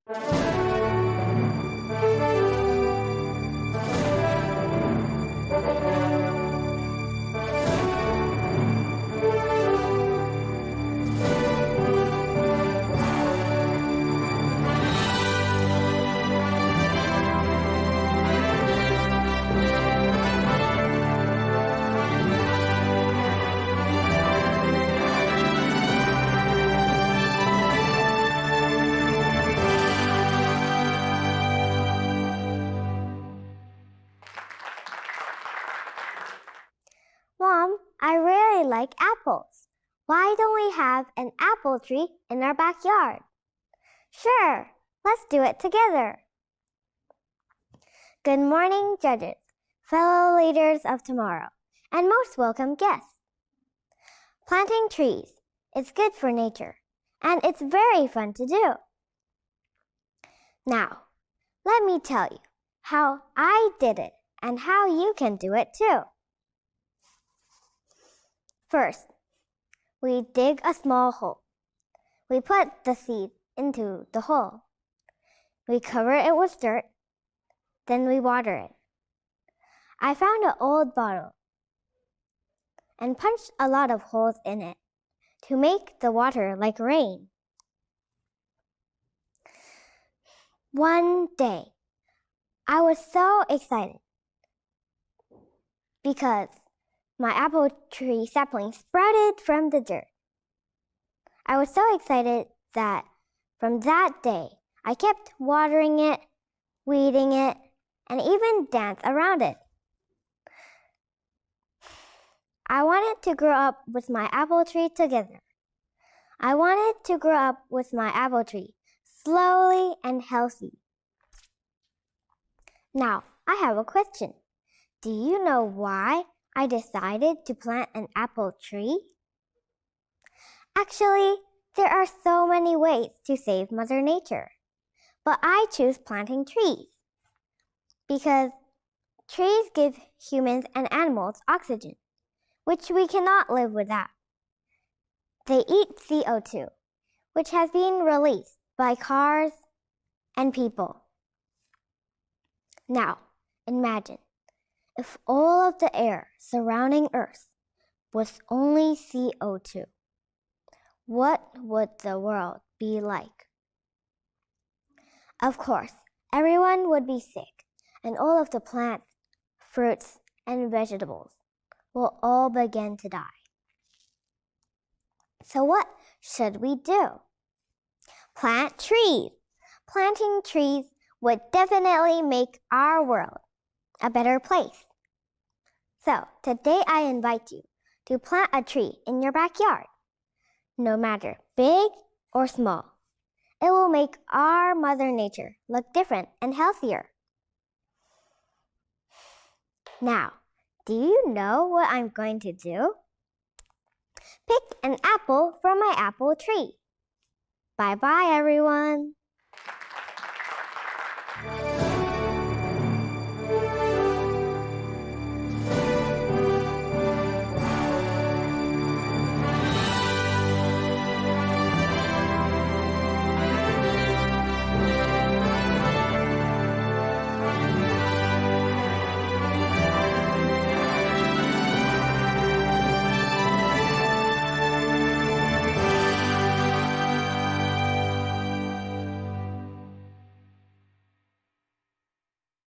Mom, I really like apples. Why don't we have an apple tree in our backyard? Sure, let's do it together. Good morning, judges, fellow leaders of tomorrow, and most welcome guests. Planting trees is good for nature, and it's very fun to do. Now, let me tell you how I did it and how you can do it too. First, we dig a small hole. We put the seed into the hole. We cover it with dirt. Then we water it. I found an old bottle and punched a lot of holes in it to make the water like rain. One day, I was so excited because my apple tree sapling sprouted from the dirt. I was so excited that from that day, I kept watering it, weeding it, and even danced around it. I wanted to grow up with my apple tree together. I wanted to grow up with my apple tree slowly and healthy. Now, I have a question. Do you know why I decided to plant an apple tree? Actually, there are so many ways to save Mother Nature, but I choose planting trees because trees give humans and animals oxygen, which we cannot live without. They eat CO2, which has been released by cars and people. Now, imagine if all of the air surrounding Earth was only CO2. What would the world be like? Of course, everyone would be sick, and all of the plants, fruits, and vegetables will all begin to die. So what should we do? Plant trees. Planting trees would definitely make our world a better place. So today I invite you to plant a tree in your backyard. No matter big or small, it will make our Mother Nature look different and healthier. Now, do you know what I'm going to do? Pick an apple from my apple tree. Bye-bye, everyone.